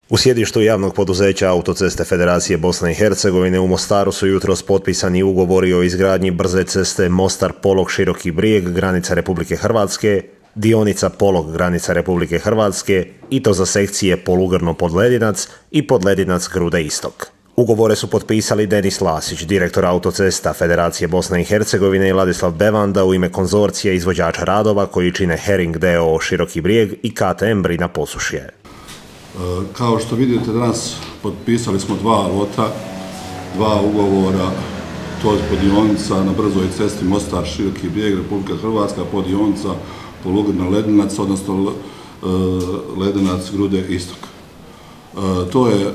U sjedištu javnog poduzeća Autoceste Federacije Bosne i Hercegovine u Mostaru su jutros potpisani ugovori o izgradnji brze ceste Mostar-Polog Široki Brijeg, granica Republike Hrvatske, dionica Polog, granica Republike Hrvatske, i to za sekcije Polugrno-Podledinac i Podledinac-Grude Istok. Ugovore su potpisali Denis Lasić, direktor Autocesta Federacije Bosne i Hercegovine, i Ladislav Bevanda u ime konzorcija izvođača radova koji čine Hering d.o.o. Široki Brijeg i KTM Brina Posušje. Kao što vidite, danas potpisali smo dva ugovora, to je podionica na brzoj cesti Mostar Široki Brijeg, Republika Hrvatska, podionica Polugrno-Ledinac, odnosno Ledinac Grude Istok. To je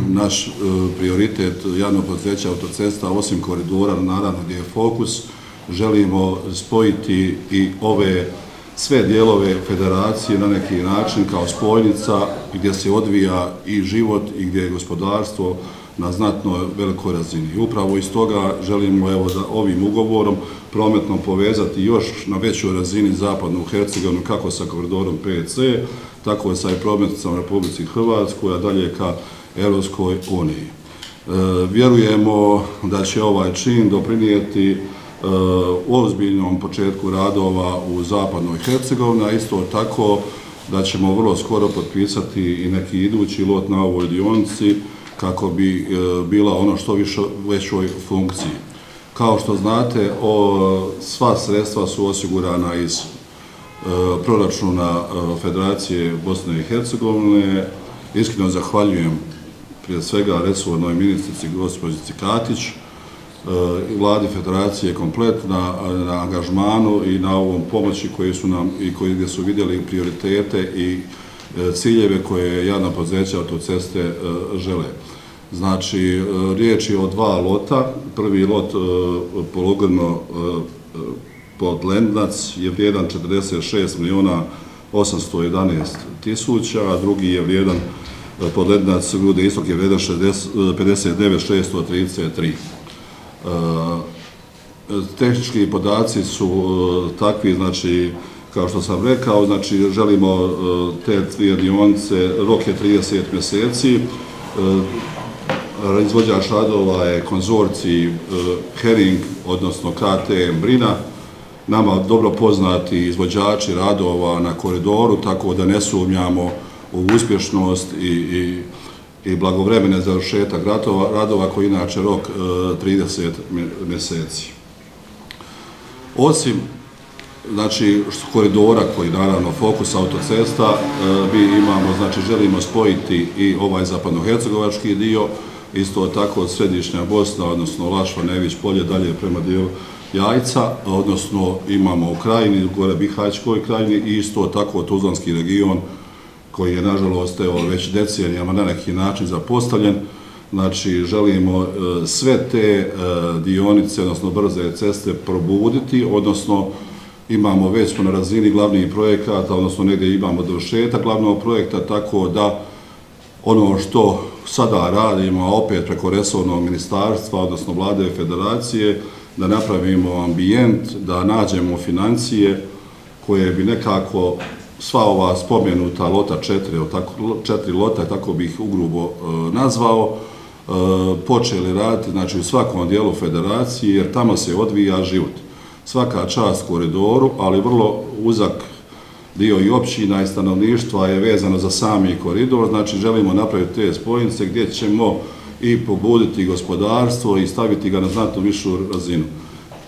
naš prioritet javnog poduzeća Autocesta, osim koridora, naravno gdje je fokus. Želimo spojiti i ove sve dijelove federacije na neki način kao spojnica gdje se odvija i život i gdje je gospodarstvo na znatno velikoj razini. Upravo iz toga želimo da ovim ugovorom prometno povezati još na većoj razini zapadnu Hercegovinu, kako sa koridorom 5C, tako i sa prometnicom u Republici Hrvatskoj, a dalje ka Europskoj uniji. Vjerujemo da će ovaj čin doprinijeti ozbiljnom početku radova u zapadnoj Hercegovini, a isto tako da ćemo vrlo skoro potpisati i neki idući lot na ovoj dionici kako bi bila ono što više većoj funkciji. Kao što znate, sva sredstva su osigurana iz proračuna Federacije Bosne i Hercegovine. Iskreno zahvaljujem prije svega resornoj ministrici gospođici Katić, vladi Federacije komplet na angažmanu i na ovom pomoći koje su nam i gdje su vidjeli prioritete i ciljeve koje javna poduzeća Autoceste žele. Znači, riječ je o dva lota. Prvi lot Polugrno Podledinac je vrijedan 46.811.000, a drugi je vrijedan Podledinac Grude Istok je vrijedan 59.633. Tehnički podaci su takvi, znači, kao što sam rekao, znači, želimo te dvije dionice, rok je 30 mjeseci, izvođač radova je konzorcij Hering, odnosno KTM Brina, nama dobro poznati izvođači radova na koridoru, tako da ne sumnjamo u uspješnost i blagovremene završetak radova koji inače rok 30 mjeseci. Osim znači koridora koji naravno fokus Autocesta, mi imamo, znači želimo spojiti i ovaj zapadnohercegovački dio, isto tako središnja Bosna, odnosno Lašva, Nević, Polje, dalje prema dijelu Jajca, odnosno imamo u Krajini, gore Bihaćkoj Krajini, i isto tako Tuzlanski region koji je nažalost već decenijama na neki način zapostavljen. Znači želimo sve te dionice, odnosno brze ceste probuditi, odnosno imamo već smo na razini glavnih projekata, odnosno negdje imamo dovršetak glavnog projekta, tako da ono što sada radimo, opet preko resornog ministarstva, odnosno vlade Federacije, da napravimo ambijent, da nađemo financije koje bi nekako sva ova spomenuta lota, četiri lota, tako bih ih ugrubo nazvao, počeli raditi, znači u svakom dijelu Federacije, jer tamo se odvija život. Svaka čast koridoru, ali vrlo uzak dio i općina i stanovništva je vezano za sami koridor, znači želimo napraviti te spojnice gdje ćemo i pobuditi gospodarstvo i staviti ga na znatno višu razinu.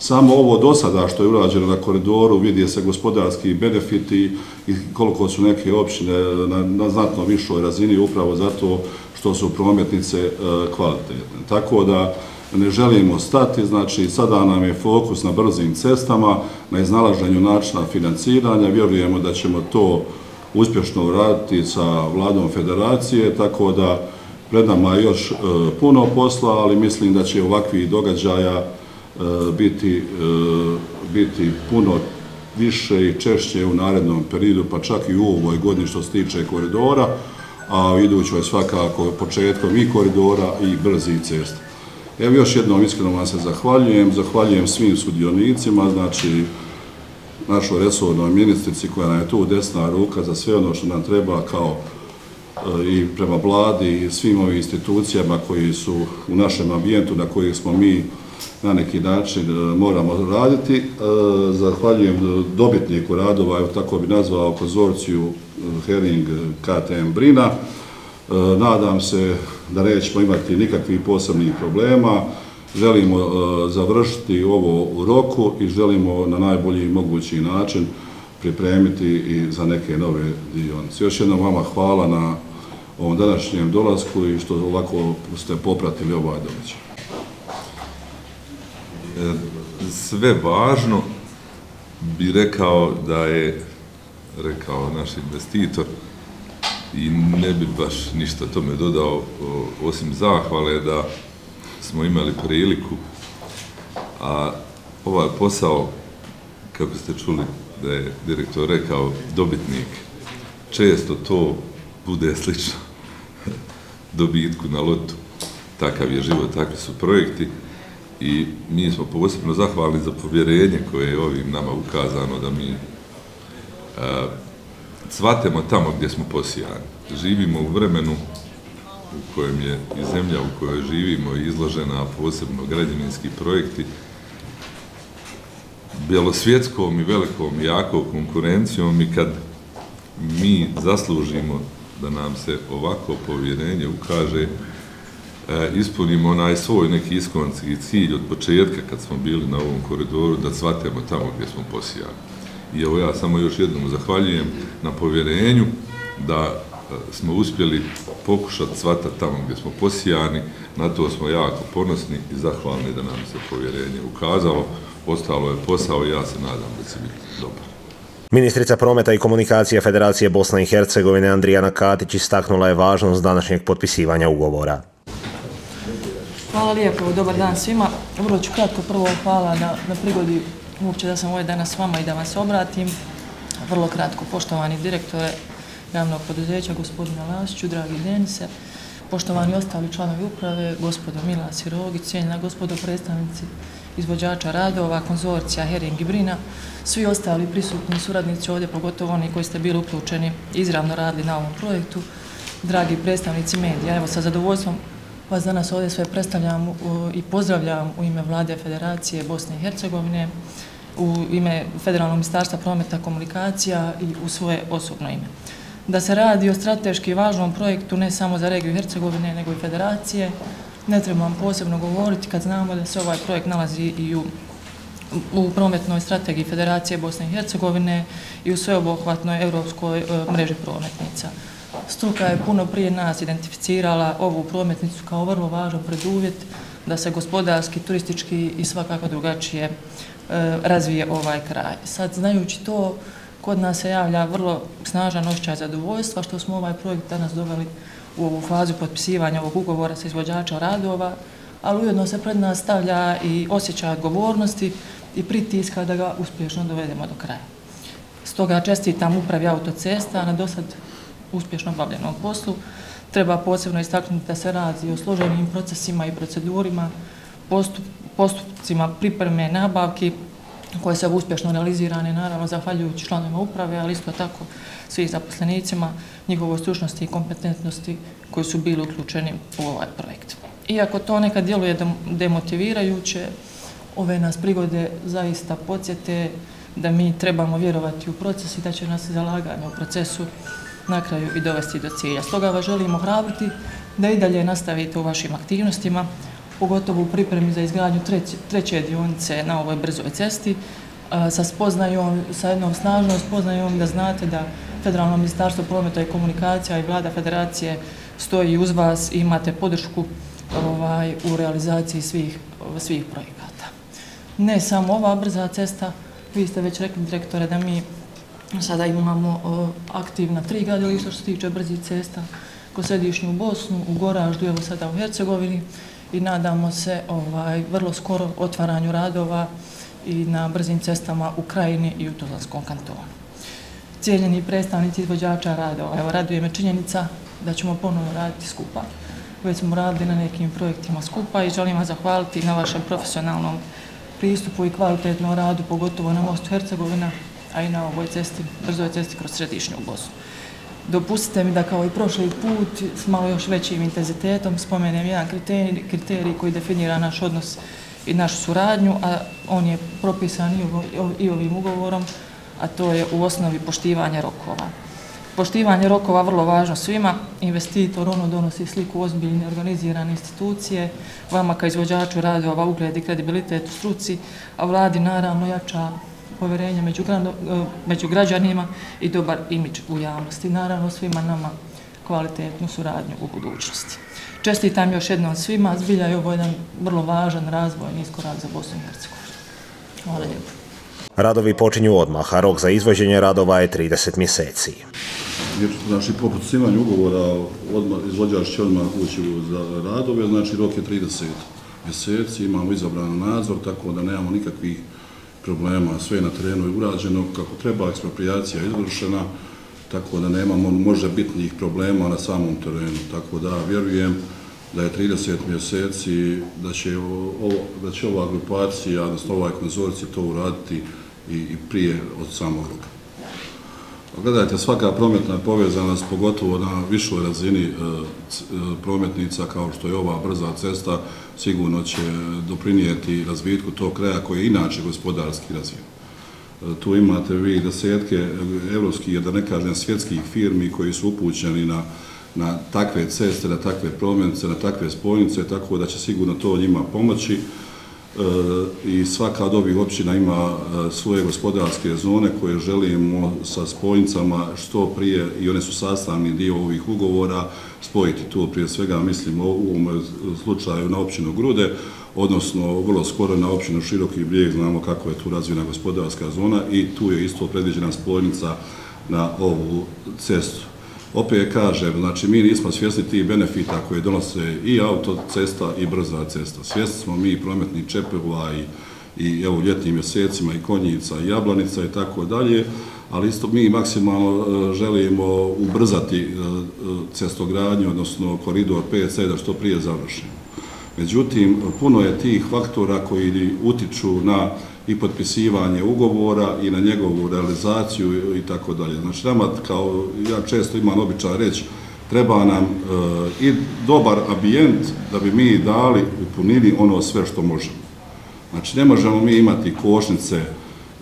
Samo ovo do sada što je urađeno na koridoru vidi se gospodarski benefiti i koliko su neke općine na znatno višoj razini upravo zato što su prometnice kvalitetne. Tako da ne želimo stati, znači sada nam je fokus na brzim cestama, na iznalaženju načina financiranja, vjerujemo da ćemo to uspješno uraditi sa vladom Federacije, tako da pred nama je još puno posla, ali mislim da će ovakvih događaja biti puno više i češće u narednom periodu, pa čak i u ovoj godini što se tiče koridora, a u idućoj svakako početkom i koridora i brzih cesta. Evo još jednom iskreno vam se zahvaljujem svim sudionicima, znači našoj resornoj ministrici koja nam je tu desna ruka za sve ono što nam treba kao i prema vladi i svim ovim institucijama koji su u našem ambijentu na kojih smo mi na neki način moramo raditi. Zahvaljujem dobitniku radova, evo tako bi nazvao konzorciju Hering KTM Brina. Nadam se da nećemo imati nikakvih posebnih problema. Želimo završiti ovo u roku i želimo na najbolji mogući način pripremiti i za neke nove dionice. Još jednom vama hvala na ovom današnjem dolasku i što ovako ste popratili ovaj događaj. Sve važno bi rekao da je rekao naš investitor i ne bi baš ništa tome dodao osim zahvale da smo imali priliku, a ovaj posao, kako ste čuli da je direktor rekao, dobitnik, često to bude slično dobitku na lotu. Takav je život, takvi su projekti i mi smo posebno zahvalni za povjerenje koje je ovim nama ukazano da mi cvatemo tamo gdje smo posijani. Živimo u vremenu u kojem je i zemlja u kojoj živimo izložena posebno građevinski projekti bjelosvjetskom i velikom jakom konkurencijom i kad mi zaslužimo da nam se ovako povjerenje ukaže, ispunimo onaj svoj neki iskonski cilj od početka kad smo bili na ovom koridoru da cvatemo tamo gdje smo posijani. I evo ja samo još jednom zahvaljujem na povjerenju da smo uspjeli pokušati cvatati tamo gdje smo posijani, na to smo jako ponosni i zahvalni da nam se povjerenje ukazalo. Ostalo je posao i ja se nadam da će biti dobar. Ministrica prometa i komunikacije Federacije Bosne i Hercegovine Andrijana Katić istaknula je važnost današnjeg potpisivanja ugovora. Hvala lijepo, dobar dan svima. Vrlo ću kratko prvo hvala na prigodi uopće da sam ovdje danas s vama i da vam se obratim. Vrlo kratko, poštovani direktore javnog poduzeća, gospodina Lasiću, dragi Denise, poštovani ostali članovi uprave, gospodo Milas i Rogić, cijenjena gospodo predstavnici izvođača radova, konzorcija Hering i Brina, svi ostali prisutni suradnici ovdje, pogotovo oni koji ste bili uključeni, izravno radili na ovom projektu, dragi predstavnici medija. Evo, sa zadovoljstvom vas danas ovdje sve predstavljam i pozdravljam u ime Vlade Federacije Bosne i Hercegovine, u ime Federalnog ministarstva prometa i komunikacija i u svoje osobno ime. Da se radi o strateški važnom projektu ne samo za regiju Hercegovine, nego i Federacije, ne trebam posebno govoriti kad znamo da se ovaj projekt nalazi i u prometnoj strategiji Federacije Bosne i Hercegovine i u sveobuhvatnoj europskoj mreži prometnica. Struka je puno prije nas identificirala ovu prometnicu kao vrlo važan preduvjet da se gospodarski, turistički i svakako drugačije razvije ovaj kraj. Sad, znajući to, kod nas se javlja vrlo snažan osjećaj zadovoljstva što smo ovaj projekt danas doveli u ovu fazu potpisivanja ovog ugovora sa izvođača radova, ali ujedno se pred nas stavlja i osjećaj odgovornosti i pritiska da ga uspješno dovedemo do kraja. Stoga čestitam upravi autocesta na dosad uspješno obavljenom poslu. Treba posebno istaknuti da se radi o složenim procesima i procedurima, postupcima pripreme nabavki koje su uspješno realizirane, naravno zahvaljujući članovima uprave, ali isto tako svih zaposlenicima, njihovoj stručnosti i kompetentnosti koji su bili uključeni u ovaj projekt. Iako to nekad djeluje demotivirajuće, ove nas prigode zaista podsjete da mi trebamo vjerovati u proces i da će nas zalaganje u procesu na kraju i dovesti do cilja. Stoga vas želimo ohrabriti da i dalje nastavite u vašim aktivnostima, pogotovo u pripremi za izgradnju treće dionice na ovoj brzoj cesti, sa spoznajom, sa jednom snažnom spoznajom da znate da Federalno ministarstvo prometa i komunikacija i Vlada Federacije stoji uz vas i imate podršku u realizaciji svih projekata. Ne samo ova brza cesta, vi ste već rekli, direktore, da mi sada imamo aktivna 3 gradilišta što se tiče brzih cesta, ko središnju Bosnu, u Goraždu, evo sada u Hercegovini, i nadamo se vrlo skoro otvaranju radova i na brzim cestama u Krajini i u Tuzlanskom kantonu. Cijenjeni predstavnici izvođača radova, evo, raduje me činjenica da ćemo ponovno raditi skupa. Već smo radili na nekim projektima skupa i želim vas zahvaliti na vašem profesionalnom pristupu i kvalitetnom radu, pogotovo na mostu Hercegovina, a i na ovoj cesti, brzoj cesti kroz središnju Bosnu. Dopustite mi da kao i prošli put s malo još većim intenzitetom spomenem jedan kriterij koji definira naš odnos i našu suradnju, a on je propisan i ovim ugovorom, a to je u osnovi poštivanje rokova. Poštivanje rokova vrlo važno svima. Investitor ono donosi sliku ozbiljne organizirane institucije, vama kao izvođaču radova ugled i kredibilitet u struci, a vladi naravno jača poverenje među građanima i dobar imidž u javnosti. Naravno svima nama kvalitetnu suradnju u budućnosti. Čestitam još jednom svima, zbilja je ovo jedan vrlo važan razvojni iskorak za Bosnu i Hercegovinu. Hvala lijepo. Radovi počinju odmah, a rok za izvođenje radova je 30 mjeseci. Znači, po potpisivanju ugovora izvođač će odmah ući za radove, znači rok je 30 mjeseci, imamo izabran nadzor, tako da nemamo nikakvih problema, sve je na terenu urađeno kako treba, eksproprijacija je izvršena, tako da nemamo možebitnih problema na samom terenu, tako da vjerujem da je 30 mjeseci, da će ova grupacija, odnosno ovaj konzorcij to uraditi i prije od samog roka. Gledajte, svaka prometna povezanost, pogotovo na višoj razini prometnica kao što je ova brza cesta, sigurno će doprinijeti razvitku tog kraja koji je inače gospodarski razvijen. Tu imate vi desetke evropskih, da ne kažem svjetskih firmi koji su upućeni na takve ceste, na takve prometnice, na takve spojnice, tako da će sigurno to njima pomoći. I svaka od ovih općina ima svoje gospodarske zone koje želimo sa spojnicama što prije, i one su sastavni dio ovih ugovora, spojiti tu prije svega, mislim u ovom slučaju na općinu Grude, odnosno vrlo skoro na općinu Široki Brijeg, znamo kako je tu razvijena gospodarska zona i tu je isto predviđena spojnica na ovu cestu. Opet kažem, znači mi nismo svjesni tih benefita koje donose i autocesta i brza cesta. Svjesni smo mi prometnih čepova i evo ljetnim mjesecima i Konjica i Jablanica i tako dalje, ali isto mi maksimalno želimo ubrzati cestogradnju, odnosno koridor 5C da što prije završimo. Međutim, puno je tih faktora koji utiču na i potpisivanje ugovora i na njegovu realizaciju i tako dalje. Znači, nama, kao ja često imam običaj reći, treba nam i dobar ambijent da bi mi dali u punini ono sve što možemo. Znači, ne možemo mi imati košnice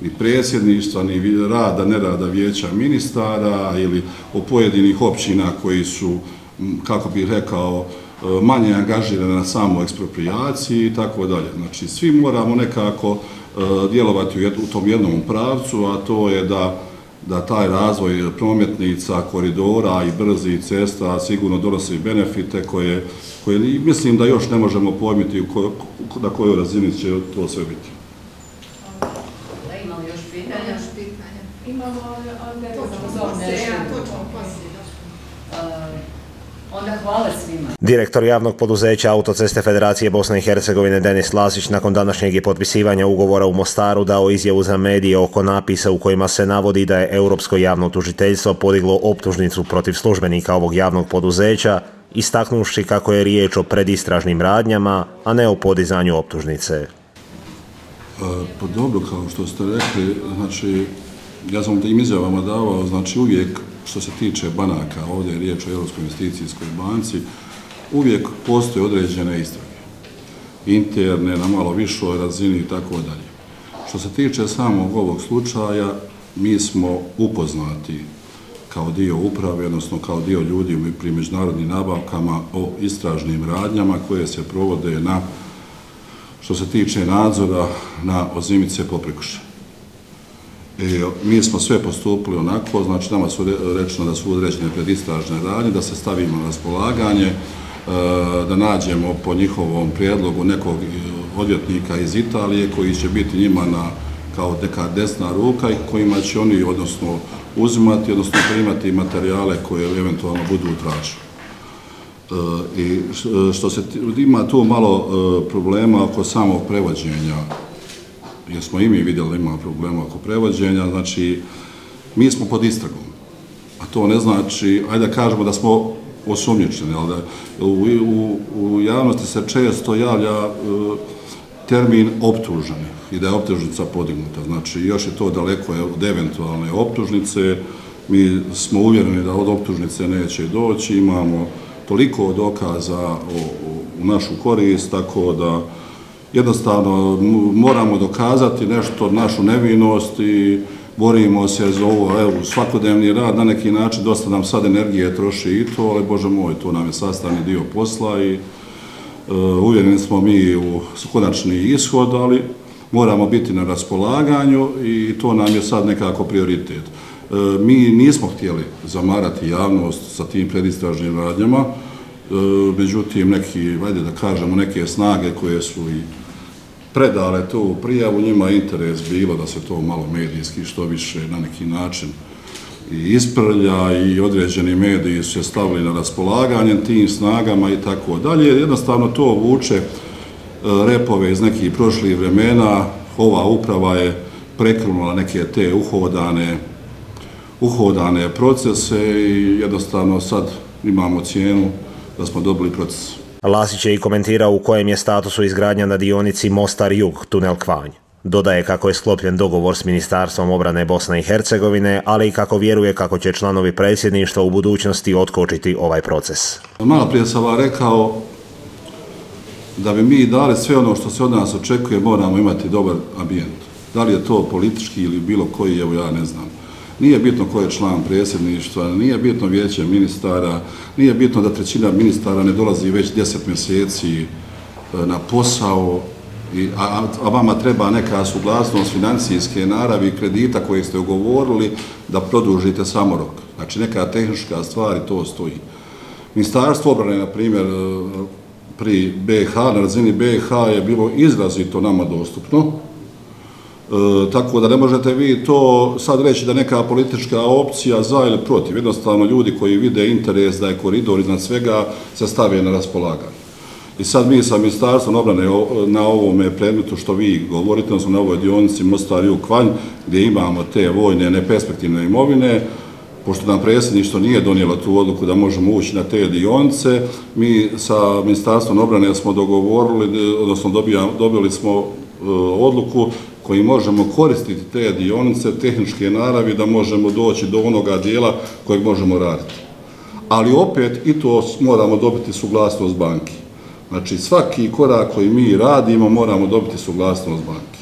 ni predsjedništva, ni rada, nerada vijeća ministara ili o pojedinih općina koji su, kako bih rekao, manje angažirane na samoj eksproprijaciji i tako dalje. Znači, svi moramo nekako djelovati u tom jednom pravcu, a to je da taj razvoj prometnica, koridora i brzih cesta sigurno donosi benefite koje mislim da još ne možemo pojmiti na kojoj razini će to sve biti. Imamo još pitanja? Imamo, onda onda hvala svima. Direktor javnog poduzeća Autoceste Federacije Bosne i Hercegovine Denis Lasić nakon današnjeg je potpisivanja ugovora u Mostaru dao izjavu za medije oko napisa u kojima se navodi da je Europsko javno tužiteljstvo podiglo optužnicu protiv službenika ovog javnog poduzeća, istaknuvši kako je riječ o predistražnim radnjama, a ne o podizanju optužnice. Pa dobro, kao što ste rekli, znači, ja sam tim izjavama davao, znači uvijek što se tiče banaka, ovdje je riječ o Europskoj investicijskoj banci, uvijek postoje određene istrage, interne, na malo višoj razini i tako dalje. Što se tiče samog ovog slučaja, mi smo upoznati kao dio uprave, odnosno kao dio ljudi pri međunarodnim nabavkama o istražnim radnjama koje se provode što se tiče nadzora na Ozimice Poprekuše. Mi smo sve postupili onako, znači nama su rečeno da su određene predistražne radnje, da se stavimo na raspolaganje, da nađemo po njihovom prijedlogu nekog odvjetnika iz Italije koji će biti njima kao neka desna ruka i kojima će oni odnosno uzimati, odnosno primati materijale koje eventualno budu tražili. I što se ima tu malo problema oko samog prevođenja, jer smo i mi vidjeli da ima problema oko prevođenja, znači mi smo pod istragom, a to ne znači, ajde da kažemo da smo osumnjičeni, ali u javnosti se često javlja termin optuženi i da je optužnica podignuta, znači još je to daleko od eventualne optužnice Mi smo uvjereni da od optužnice neće doći, imamo toliko dokaza u našu korist, tako da jednostavno moramo dokazati nešto, našu nevinost i borimo se za ovo, evo, svakodnevni rad, na neki način dosta nam sad energije troši i to, ali Bože moj, to nam je sastavni dio posla i uvjereni smo mi u konačni ishod, ali moramo biti na raspolaganju i to nam je sad nekako prioritet. Mi nismo htjeli zamarati javnost sa tim predistražnim radnjama, međutim, ajde da kažemo, neke snage koje su i predale tu prijavu, njima je interes bilo da se to malo medijski što više na neki način i isprlja i određeni mediji su se stavili na raspolaganje tim snagama i tako dalje. Jednostavno to vuče repove iz nekih prošlih vremena. Ova uprava je prekrunula neke te uhodane procese i jednostavno sad imamo cijenu da smo dobili proces. Lasić je i komentirao u kojem je statusu izgradnja na dionici Mostar Jug, tunel Kvanj. Dodaje kako je sklopljen dogovor s Ministarstvom obrane Bosne i Hercegovine, ali i kako vjeruje kako će članovi predsjedništva u budućnosti otkočiti ovaj proces. Malo prije sam vam rekao da bi mi dali sve ono što se od nas očekuje, moramo imati dobar ambijent. Da li je to politički ili bilo koji, evo ja ne znam. Nije bitno ko je član predsjedništva, nije bitno vijeće ministara, nije bitno da trećina ministara ne dolazi već 10 mjeseci na posao, a vama treba neka suglasnost financijske naravi kredita koje ste ugovorili da produžite samo rok. Znači neka tehnička stvar i to stoji. Ministarstvo obrane, na primjer, pri BiH, na razini BiH je bilo izrazito nama dostupno, tako da ne možete vi to sad reći da neka politička opcija za ili protiv. Jednostavno ljudi koji vide interes da je koridor iznad svega se stave na raspolaganje. I sad mi sa Ministarstvom obrane na ovome predmetu što vi govorite, odnosno na ovoj dionici Mostar Jug Kvanj, gdje imamo te vojne neperspektivne imovine, pošto nam predsjedništvo nije donijelo tu odluku da možemo ući na te dionice, mi sa Ministarstvom obrane smo dogovorili, odnosno dobili smo odluku koji možemo koristiti te dionice tehničke naravi da možemo doći do onoga dijela kojeg možemo raditi. Ali opet i to moramo dobiti suglasnost banki. Znači svaki korak koji mi radimo moramo dobiti suglasnost banki.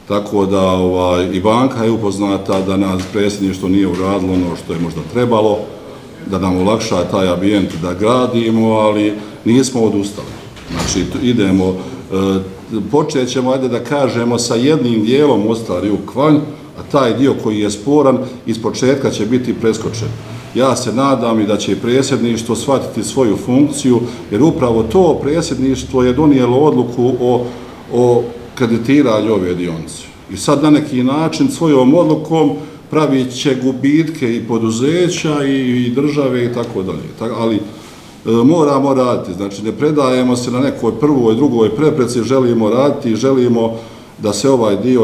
Tako da i banka je upoznata da nas predsjedništvo nije uradilo ono što je možda trebalo, da nam olakša taj ambijent da gradimo, ali nismo odustali. Znači idemo, počet ćemo, ajde da kažemo, sa jednim dijelom Mostar Jug Kvanj, a taj dio koji je sporan iz početka će biti preskočen. Ja se nadam i da će predsjedništvo shvatiti svoju funkciju, jer upravo to predsjedništvo je donijelo odluku o kreditiranju ove dionice. I sad na neki način svojom odlukom pravit će gubitke i poduzeća i države i tako dalje. Ali moramo raditi, znači ne predajemo se na nekoj prvoj, drugoj prepreci, želimo raditi i želimo da se ovaj dio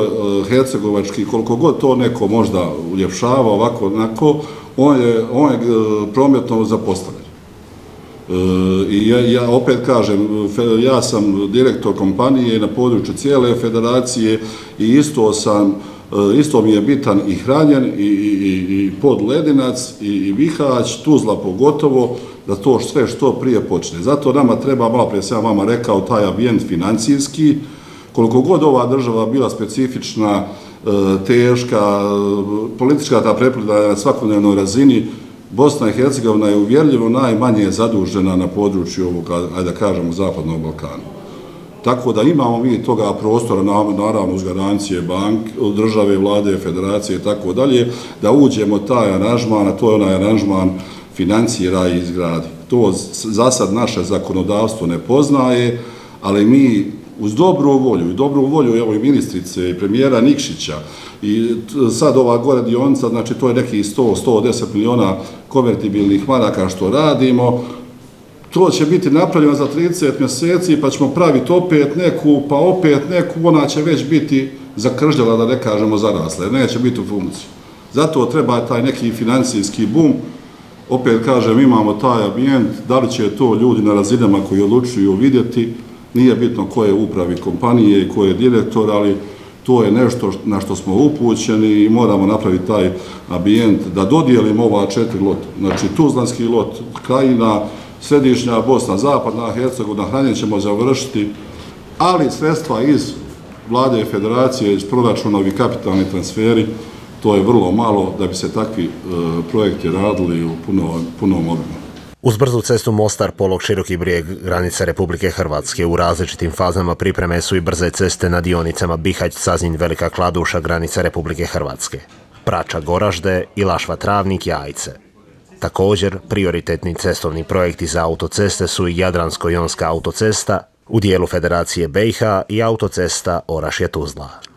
hercegovački, koliko god to neko možda uljepšava ovako, onako, on je prometno zapostavljen. I ja opet kažem, ja sam direktor kompanije na području cijele federacije i isto mi je bitan i Hranjen, i Podledinac, i Bihać, Tuzla pogotovo, da to sve što prije počne. Zato nama treba, malo prije sam vama rekao, taj ambijent financijski. Koliko god ova država bila specifična, teška, politička ta preplitanja na svakodnevnoj razini, Bosna i Hercegovina je uvjerljivo najmanje zadužena na području ovog, ajde da kažemo, Zapadnog Balkana. Tako da imamo mi toga prostora, naravno uz garancije države, vlade, federacije i tako dalje, da uđemo taj aranžman, a to je onaj aranžman financira i izgradi. To za sad naše zakonodavstvo ne poznaje, ali mi uz dobru volju evo i ministrice i premijera Nikšića i sad ova gore dionica, znači to je nekih 100-110 miliona konvertibilnih maraka što radimo, to će biti napravljeno za 30 mjeseci pa ćemo praviti opet neku, pa opet neku, ona će već biti zakržljala, da ne kažemo zarasla, jer neće biti u funkciji. Zato treba taj neki financijski bum. Opet kažem, imamo taj ambijent, da li će to ljudi na razinama koji odlučuju vidjeti, nije bitno ko je upravi kompanije i ko je direktor, ali To je nešto na što smo upućeni i moramo napraviti taj ambijent da dodijelimo ova 4 lota. Znači, Tuzlanski lot, Krajina, Središnja Bosna, Zapadna Hercegovina, Hranje ćemo završiti, ali sredstva iz Vlade Federacije, iz proračuna i kapitalni transferi, to je vrlo malo da bi se takvi projekti radili u punom obimu. Uz brzu cestu Mostar-Polog-Široki Brijeg, granica Republike Hrvatske, u različitim fazama pripreme su i brze ceste na dionicama Bihać-Sazinj-Velika Kladuša, granica Republike Hrvatske, Prača-Goražde i Lašva-Travnik-Jajce. Također, prioritetni cestovni projekti za autoceste su i Jadransko-jonska autocesta u dijelu Federacije BiH i autocesta Orašje-Tuzla.